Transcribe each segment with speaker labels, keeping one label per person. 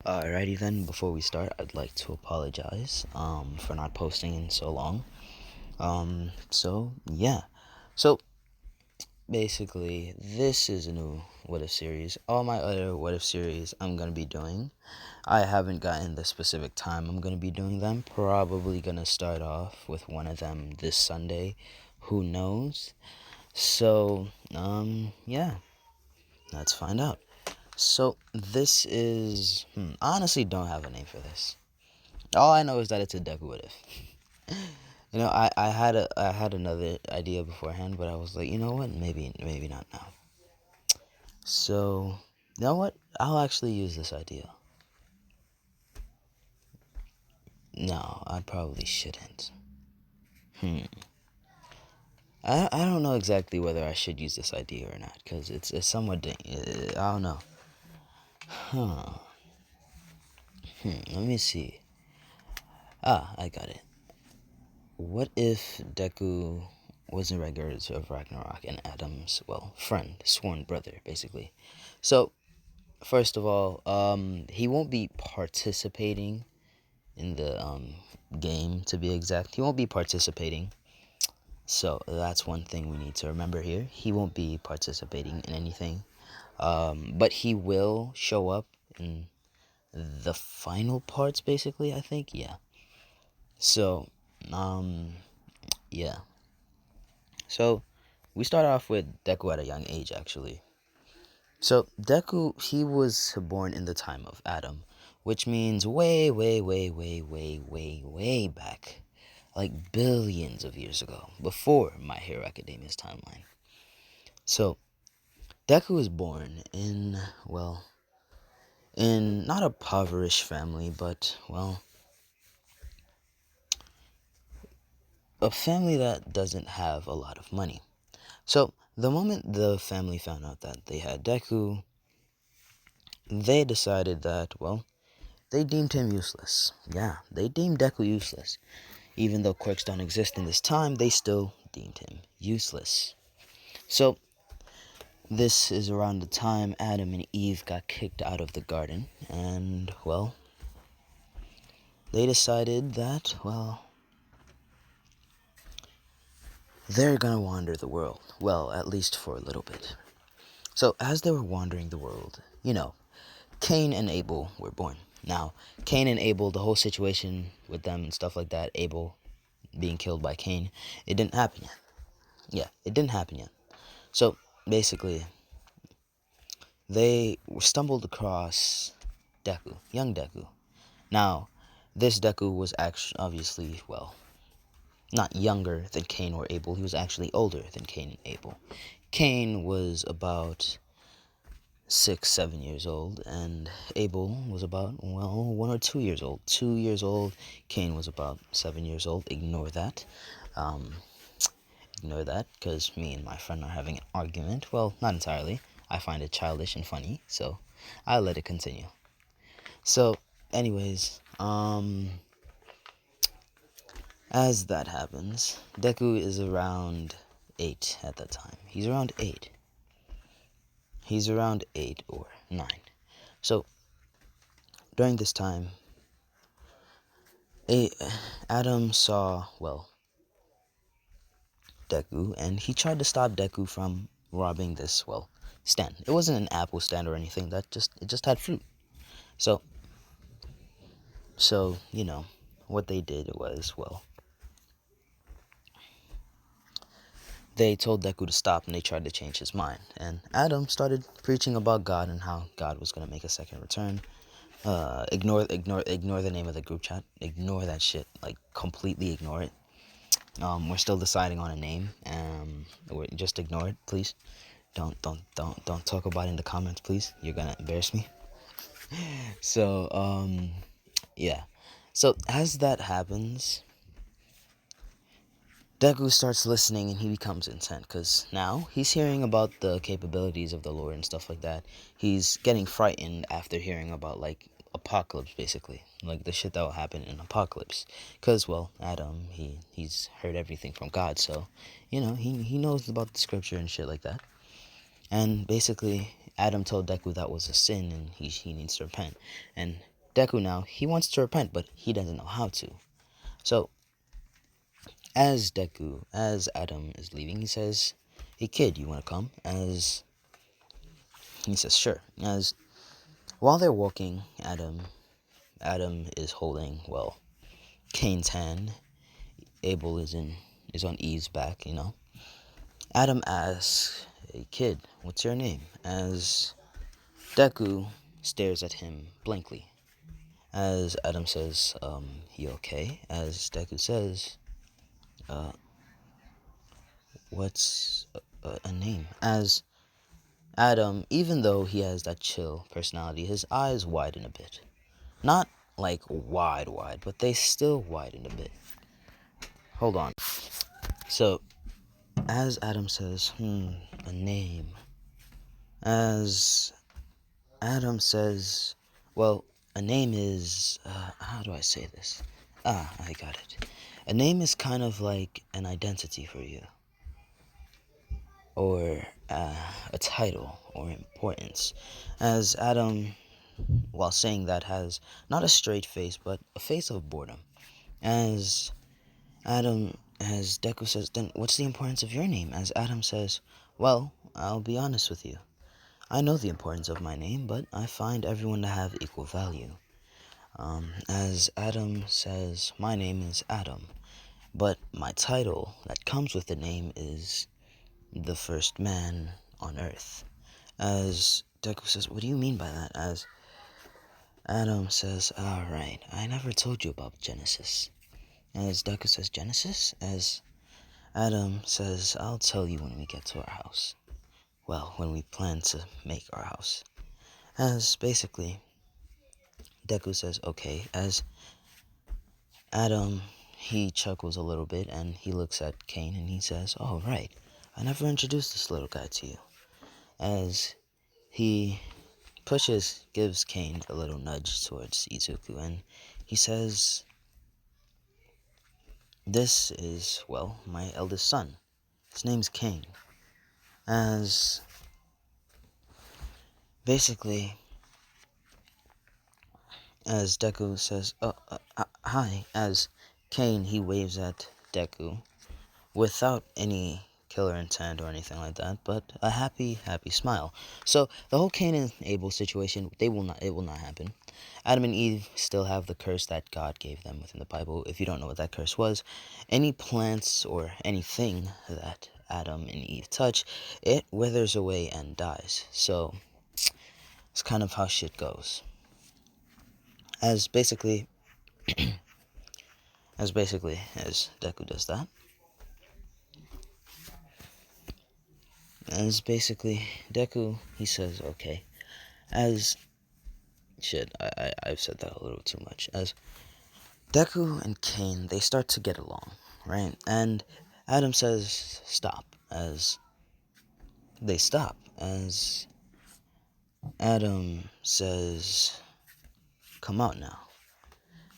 Speaker 1: Alrighty then, before we start, I'd like to apologize for not posting in so long. Yeah. So basically, this is a new What If series. All my other What If series I'm gonna be doing. I haven't gotten the specific time I'm gonna be doing them. Probably gonna start off with one of them this Sunday. Who knows? Yeah. Let's find out. So this is I honestly don't have a name for this. All I know is that it's a deku what if. I had another idea beforehand, but I was like, you know what? Maybe not now. So, you know what? I'll actually use this idea. No, I probably shouldn't. I don't know exactly whether I should use this idea or not, because it's somewhat I don't know. Huh. Let me see. I got it. What if Deku was in regards of Ragnarok and Adam's, well, friend, sworn brother, basically? So, first of all, he won't be participating in the game, to be exact. He won't be participating. So, that's one thing we need to remember here. He won't be participating in anything. But he will show up in the final parts, basically, I think. Yeah. So, um, yeah. So, we start off with Deku at a young age, actually. So, Deku, he was born in the time of Adam, which means way, way, way, way, way, way, way back. Like billions of years ago, before My Hero Academia's timeline. So, Deku was born in, well, in not a impoverished family, but, well, a family that doesn't have a lot of money. So, the moment the family found out that they had Deku, they decided that, well, they deemed him useless. Yeah, they deemed Deku useless. Even though quirks don't exist in this time, they still deemed him useless. So, this is around the time Adam and Eve got kicked out of the garden, and, well, they decided that, well, they're gonna wander the world. Well, at least for a little bit. So, as they were wandering the world, Cain and Abel were born. Now, Cain and Abel, the whole situation with them and stuff like that, Abel being killed by Cain, it didn't happen yet. Yeah, it didn't happen yet. So, basically, they stumbled across Deku, young Deku. Now, this Deku was actually, obviously, well, not younger than Cain or Abel. He was actually older than Cain and Abel. Cain was about 6, 7 years old, and Abel was about, well, 1 or 2 years old. 2 years old. Cain was about 7 years old. Um, Ignore that, because me and my friend are having an argument. Well, not entirely. I find it childish and funny, so I'll let it continue. So, anyways, as that happens, Deku is around 8 at that time. He's around 8. He's around 8 or 9. So, during this time, Adam saw, well, Deku, and he tried to stop Deku from robbing this, well, stand. It wasn't an apple stand or anything. It just had fruit. So, what they did was, well, they told Deku to stop, and they tried to change his mind. And Adam started preaching about God and how God was gonna make a second return. Ignore the name of the group chat. Ignore that shit. Like, completely ignore it. We're still deciding on a name. Just ignore it, please. Don't talk about it in the comments, please. You're gonna embarrass me. So, yeah. So as that happens, Deku starts listening and he becomes intent, because now he's hearing about the capabilities of the Lord and stuff like that. He's getting frightened after hearing about, like, apocalypse, basically, like the shit that will happen in apocalypse, because, well, Adam, he's heard everything from God, so he knows about the scripture and shit like that. And basically Adam told Deku that was a sin and he needs to repent. And Deku now, he wants to repent, but he doesn't know how to. So, as Adam is leaving, he says, "Hey kid, you wanna come?" As he says, "Sure." As while they're walking, Adam is holding, well, Kane's hand. Abel is on Eve's back, you know. Adam asks, "Hey kid, what's your name?" As Deku stares at him blankly. As Adam says, "You okay?" As Deku says, uh, "What's a name?" As Adam, even though he has that chill personality, his eyes widen a bit. Not like wide, but they still widen a bit. Hold on. So, as Adam says, a name. As Adam says, well, a name is, how do I say this? I got it. A name is kind of like an identity for you, or a title, or importance. As Adam, while saying that, has not a straight face, but a face of boredom. As as Deku says, "Then what's the importance of your name?" As Adam says, "Well, I'll be honest with you. I know the importance of my name, but I find everyone to have equal value." As Adam says, "My name is Adam, but my title that comes with the name is the first man on Earth." As Deku says, "What do you mean by that?" As Adam says, "Alright, I never told you about Genesis." As Deku says, "Genesis?" As Adam says, "I'll tell you when we get to our house. Well, when we plan to make our house." As basically, Deku says, "Okay." As Adam, he chuckles a little bit and he looks at Kane and he says, "Oh, right. I never introduced this little guy to you." As he gives Kane a little nudge towards Izuku and he says, "This is, well, my eldest son. His name's Kane." As basically, as Deku says, "Hi." As Kane, he waves at Deku without any killer intent or anything like that, but a happy smile. So the whole Cain and Abel situation, it will not happen. Adam and Eve still have the curse that God gave them within the Bible. If you don't know what that curse was, any plants or anything that Adam and Eve touch, it withers away and dies. So it's kind of how shit goes. As basically, as Deku does that, as basically Deku, he says, "Okay." As shit, I've said that a little too much. As Deku and Kane, they start to get along, right? And Adam says, "Stop." As they stop. As Adam says, "Come out now."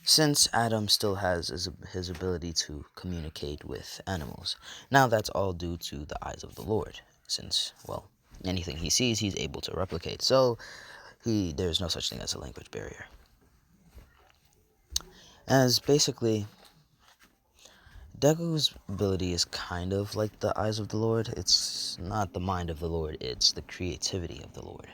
Speaker 1: Since Adam still has his ability to communicate with animals. Now that's all due to the eyes of the Lord. Since, well, anything he sees, he's able to replicate. So there's no such thing as a language barrier. As basically, Deku's ability is kind of like the eyes of the Lord. It's not the mind of the Lord, it's the creativity of the Lord.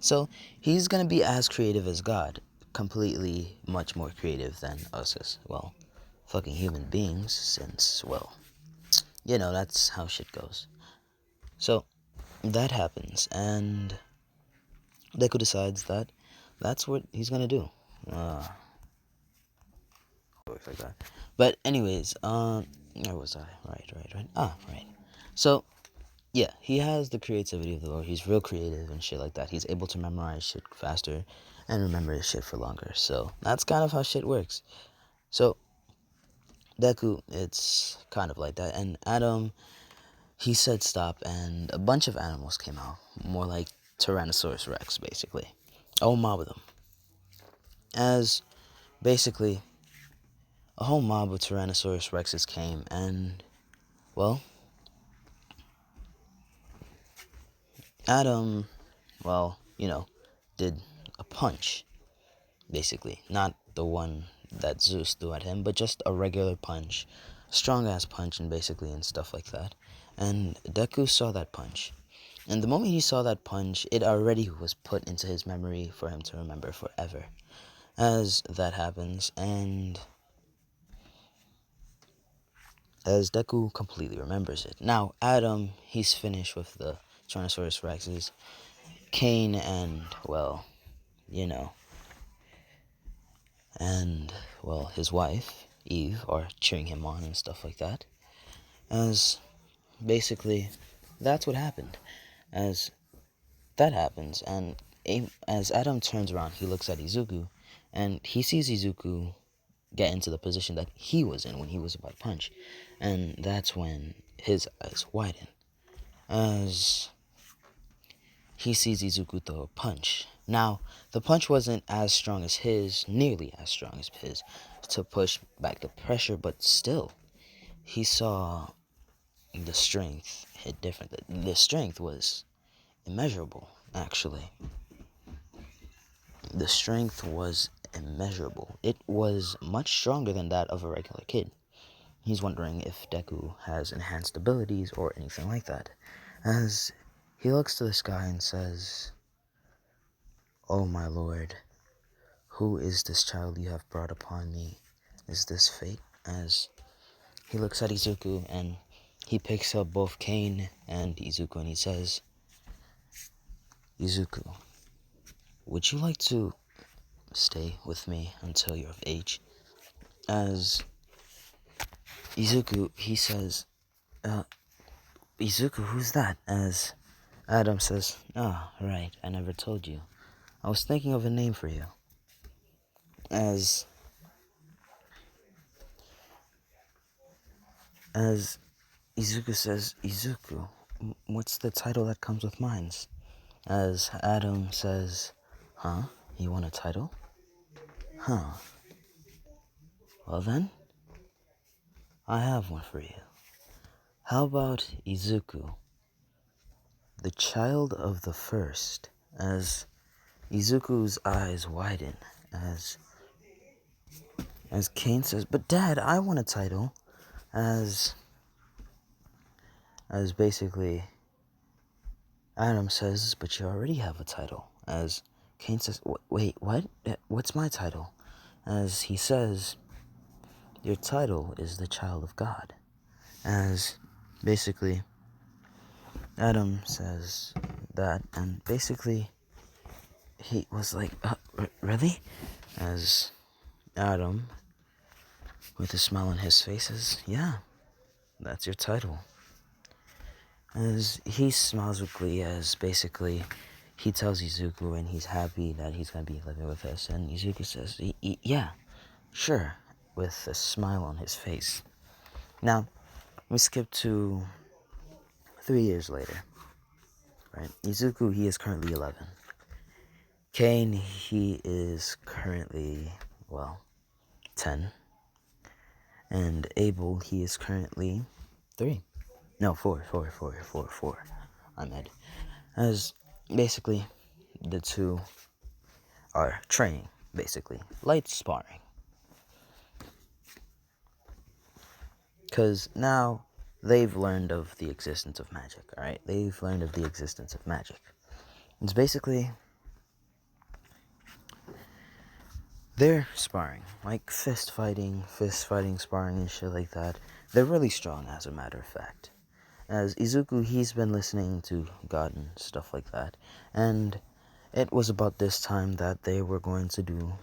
Speaker 1: So he's going to be as creative as God, completely much more creative than us as, well, fucking human beings, since, well, that's how shit goes. So that happens, and Deku decides that that's what he's going to do. Like that. But anyways, where was I? Right. Right. So yeah, he has the creativity of the Lord. He's real creative and shit like that. He's able to memorize shit faster and remember his shit for longer. So that's kind of how shit works. So Deku, it's kind of like that. And Adam, he said stop, and a bunch of animals came out, more like Tyrannosaurus Rex, basically. A whole mob of them. As basically a whole mob of Tyrannosaurus Rexes came, and well, Adam, well, did a punch. basically. Not the one that Zeus threw at him, but just a regular punch. Strong ass punch, and stuff like that. And Deku saw that punch. And the moment he saw that punch, it already was put into his memory for him to remember forever. As that happens, and as Deku completely remembers it. Now, Adam, he's finished with the Tyrannosaurus Rexes. Cain and, well, you know, and, well, his wife, Eve, are cheering him on and stuff like that. As, basically, that's what happened. As that happens, and as Adam turns around, he looks at Izuku, and he sees Izuku get into the position that he was in when he was about to punch. And that's when his eyes widen. As he sees Izuku throw a punch. Now, the punch wasn't as strong as his, nearly as strong as his, to push back the pressure, but still, he saw the strength hit different. The strength was immeasurable, actually. The strength was immeasurable. It was much stronger than that of a regular kid. He's wondering if Deku has enhanced abilities or anything like that. As he looks to the sky and says, "Oh my lord, who is this child you have brought upon me? Is this fate?" As he looks at Izuku and he picks up both Cain and Izuku and he says, "Izuku, would you like to stay with me until you're of age?" As Izuku, he says, "Izuku, who's that?" As Adam says, "Ah, oh, right, I never told you. I was thinking of a name for you." As Izuku says, "Izuku, what's the title that comes with mines?" As Adam says, "Huh? You want a title? Huh. Well then, I have one for you. How about Izuku, the child of the first?" As Izuku's eyes widen, as Cain says, "But Dad, I want a title." As basically Adam says, "But you already have a title." As Cain says, "Wait, what? What's my title?" As he says, "Your title is the child of God." As basically Adam says that, and basically he was like, "Really?" As Adam, with a smile on his face, says, "Yeah, that's your title." As he smiles with glee, as basically he tells Izuku and he's happy that he's going to be living with us. And Izuku says, "Yeah, sure," with a smile on his face. Now, we skip to 3 years later, right? Izuku, he is currently 11. Cain, he is currently, well, 10. And Abel, he is currently 3. No, 4. I'm Ed. As basically the two are training, basically. Light sparring. Because now they've learned of the existence of magic, alright? They've learned of the existence of magic. It's basically, they're sparring. Like fist fighting, sparring and shit like that. They're really strong, as a matter of fact. As Izuku, he's been listening to God and stuff like that. And it was about this time that they were going to do,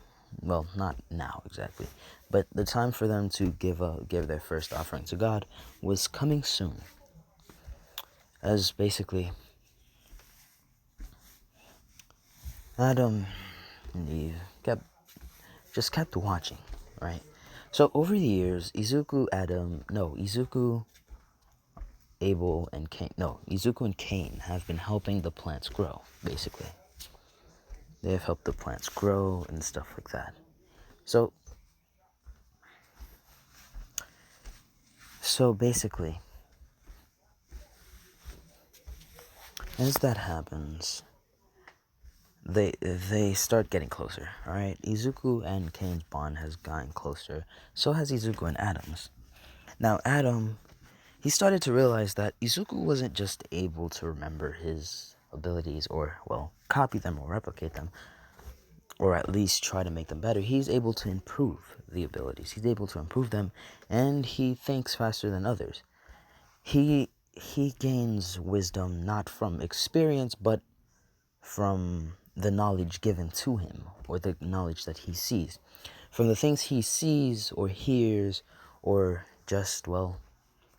Speaker 1: well, not now exactly, but the time for them to give their first offering to God was coming soon. As basically Adam and Eve kept watching, right? So over the years, Izuku, Izuku and Cain have been helping the plants grow, basically. They have helped the plants grow and stuff like that. So basically, as that happens, they start getting closer. All right, Izuku and Kane's bond has gotten closer. So has Izuku and Adam's. Now Adam, he started to realize that Izuku wasn't just able to remember his abilities or, well, copy them or replicate them, or at least try to make them better. He's able to improve the abilities. He's able to improve them, and he thinks faster than others. He gains wisdom not from experience, but from the knowledge given to him, or the knowledge that he sees. From the things he sees or hears or just, well,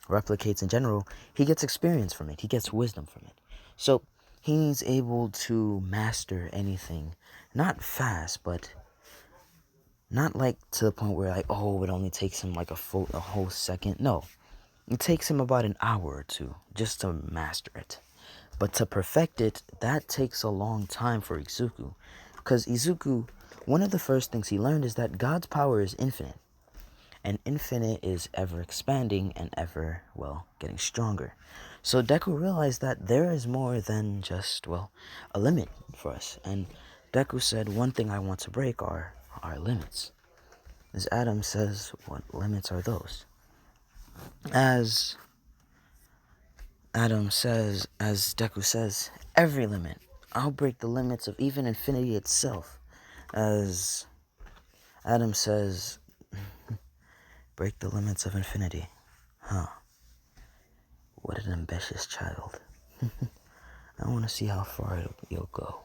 Speaker 1: replicates in general, he gets experience from it. He gets wisdom from it. So he's able to master anything, not fast, but not like to the point where like, oh, it only takes him like a whole second. No, it takes him about an hour or two just to master it. But to perfect it, that takes a long time for Izuku. Because Izuku, one of the first things he learned is that God's power is infinite. And infinite is ever expanding and ever, well, getting stronger. So Deku realized that there is more than just, well, a limit for us. And Deku said, one thing I want to break are our limits. As Adam says, what limits are those? As Adam says, as Deku says, every limit. I'll break the limits of even infinity itself. As Adam says, break the limits of infinity. Huh. What an ambitious child. I want to see how far you'll go.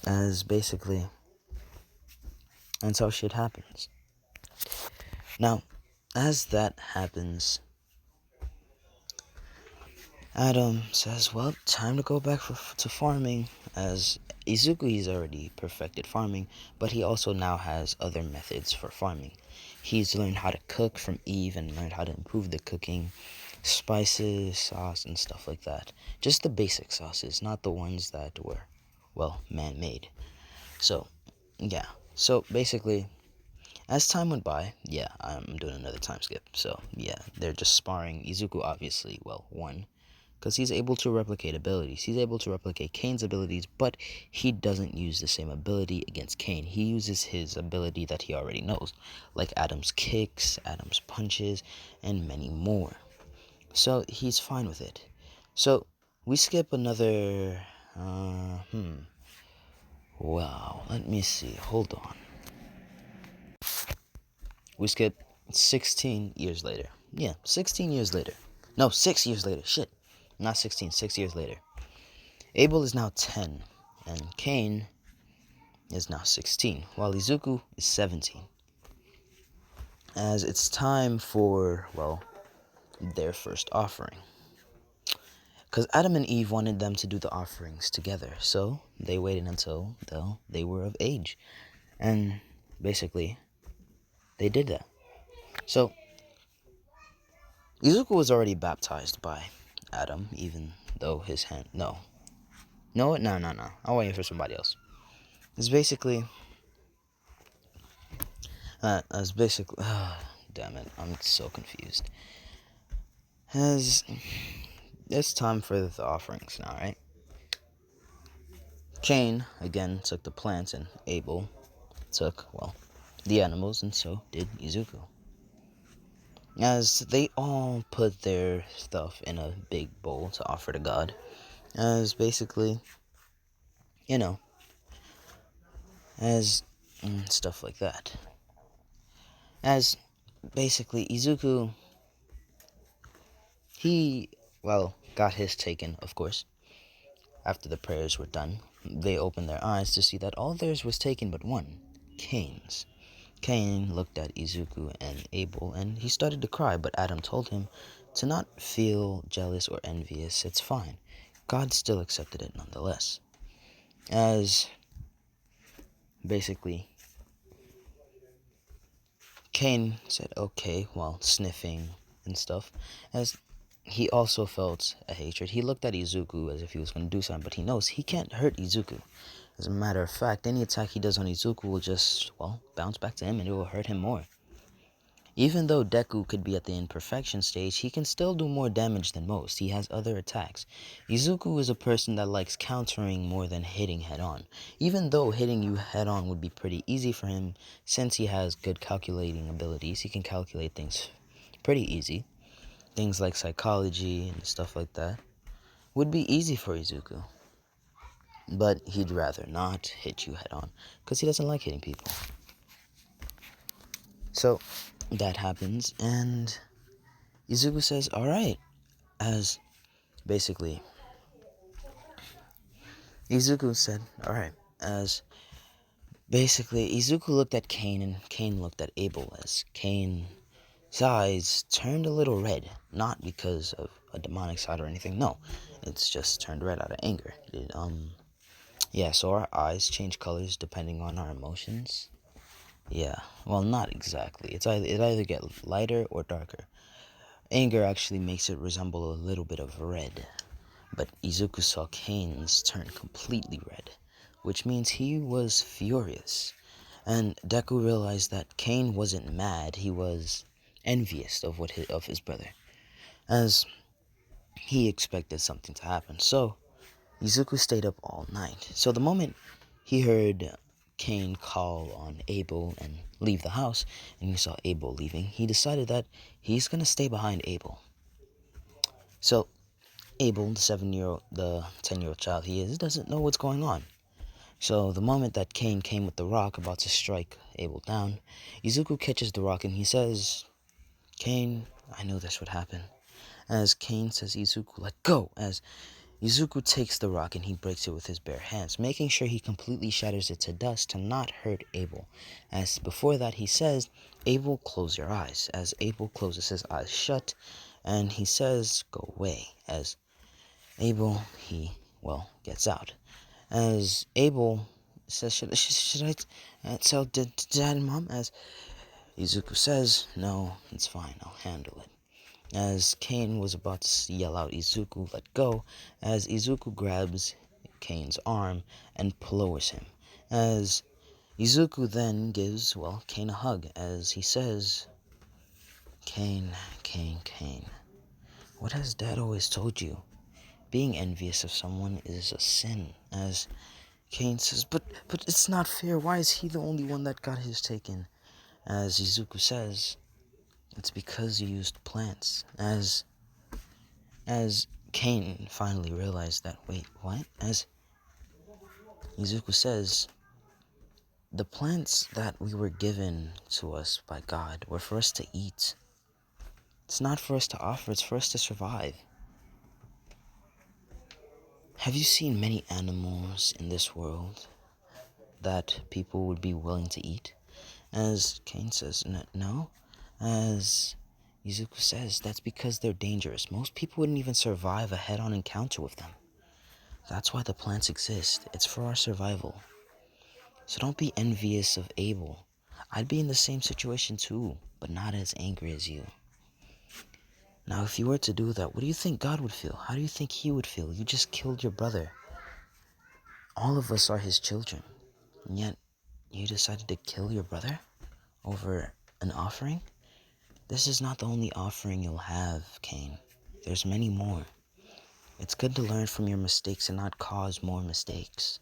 Speaker 1: As basically, that's how shit happens. Now, as that happens, Adam says, well, time to go back to farming. As Izuku, he's already perfected farming, but he also now has other methods for farming. He's learned how to cook from Eve and learned how to improve the cooking, spices, sauce, and stuff like that. Just the basic sauces, not the ones that were, well, man-made. So, yeah. So, basically, as time went by, yeah, I'm doing another time skip. So, yeah, they're just sparring. Izuku obviously, well, won. Because he's able to replicate abilities. He's able to replicate Kane's abilities, but he doesn't use the same ability against Kane. He uses his ability that he already knows, like Adam's kicks, Adam's punches, and many more. So he's fine with it. So we skip another... Wow, let me see. Hold on. We skip 16 years later. Yeah, 16 years later. No, 6 years later. Shit. Not 16, 6 years later. Abel is now 10, and Kane is now 16, while Izuku is 17. As it's time for, well, their first offering. Because Adam and Eve wanted them to do the offerings together, so they waited until they were of age. And basically, they did that. So, Izuku was already baptized by Adam, even though his hand... No. No. I'm waiting for somebody else. It's basically... damn it, I'm so confused. It's time for the offerings now, right? Cain, again, took the plants, and Abel took, well, the animals, and so did Izuku. As they all put their stuff in a big bowl to offer to God. As basically, as stuff like that. As basically, Izuku, he, well, got his taken, of course. After the prayers were done, they opened their eyes to see that all theirs was taken but one, Kane's. Kane looked at Izuku and Abel, and he started to cry, but Adam told him to not feel jealous or envious. It's fine. God still accepted it nonetheless. As basically, Kane said okay while sniffing and stuff, as he also felt a hatred. He looked at Izuku as if he was going to do something, but he knows he can't hurt Izuku. As a matter of fact, any attack he does on Izuku will just, well, bounce back to him and it will hurt him more. Even though Deku could be at the imperfection stage, he can still do more damage than most. He has other attacks. Izuku is a person that likes countering more than hitting head on. Even though hitting you head on would be pretty easy for him, since he has good calculating abilities, he can calculate things pretty easy. Things like psychology and stuff like that would be easy for Izuku. But he'd rather not hit you head on, because he doesn't like hitting people. So that happens, and Izuku says, alright, as basically, Izuku said, alright, as basically, Izuku looked at Kane, and Kane looked at Abel, as Kane's eyes turned a little red, not because of a demonic side or anything, no, it's just turned red out of anger. Yeah, so our eyes change colors depending on our emotions. Yeah, well, not exactly. It either get lighter or darker. Anger actually makes it resemble a little bit of red. But Izuku saw Kane's turn completely red, which means he was furious. And Deku realized that Kane wasn't mad, he was envious of his brother, as he expected something to happen. So Izuku stayed up all night. So the moment he heard Kane call on Abel and leave the house, and he saw Abel leaving, he decided that he's gonna stay behind Abel. So Abel, the 10-year-old child he is, doesn't know what's going on. So the moment that Kane came with the rock about to strike Abel down, Izuku catches the rock and he says, Kane, I knew this would happen. As Kane says, Izuku, let go, as Izuku takes the rock and he breaks it with his bare hands, making sure he completely shatters it to dust to not hurt Abel. As before that he says, Abel, close your eyes. As Abel closes his eyes shut, and he says, go away. As Abel, gets out. As Abel says, should I tell Dad and Mom? As Izuku says, no, it's fine, I'll handle it. As Kane was about to yell out, Izuku, let go, as Izuku grabs Kane's arm and lowers him. As Izuku then gives, Kane a hug, as he says, Kane, what has Dad always told you? Being envious of someone is a sin. As Kane says, but it's not fair. Why is he the only one that got his taken? As Izuku says, it's because you used plants. As Kane finally realized that, wait, what? As Izuku says, the plants that we were given to us by God were for us to eat. It's not for us to offer, it's for us to survive. Have you seen many animals in this world that people would be willing to eat? As Kane says, no. As Izuku says, that's because they're dangerous. Most people wouldn't even survive a head-on encounter with them. That's why the plants exist. It's for our survival. So don't be envious of Abel. I'd be in the same situation too, but not as angry as you. Now, if you were to do that, what do you think God would feel? How do you think he would feel? You just killed your brother. All of us are his children. And yet, you decided to kill your brother over an offering? This is not the only offering you'll have, Kane. There's many more. It's good to learn from your mistakes and not cause more mistakes.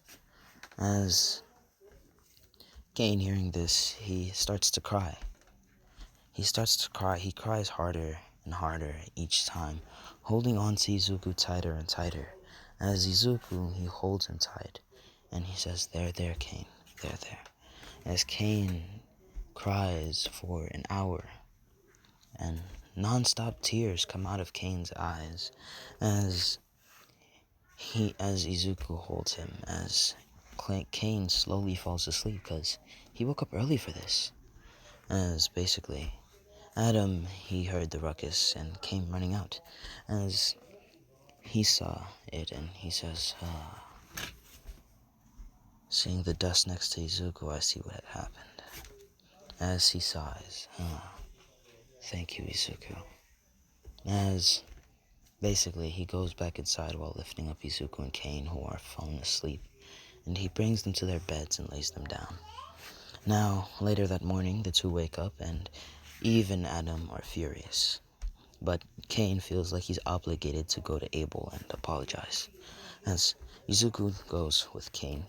Speaker 1: As Kane, hearing this, he starts to cry. He cries harder and harder each time, holding on to Izuku tighter and tighter. As Izuku, he holds him tight, and he says, there, Kane, there. As Kane cries for an hour, and non-stop tears come out of Kane's eyes, as Izuku holds him, as Kane slowly falls asleep, because he woke up early for this. As basically, Adam, he heard the ruckus and came running out, as he saw it, and he says, seeing the dust next to Izuku, I see what had happened. As he sighs, thank you, Izuku. As basically, he goes back inside while lifting up Izuku and Kane, who are fallen asleep, and he brings them to their beds and lays them down. Now, later that morning, the two wake up, and Eve and Adam are furious, but Cain feels like he's obligated to go to Abel and apologize. As Izuku goes with Cain,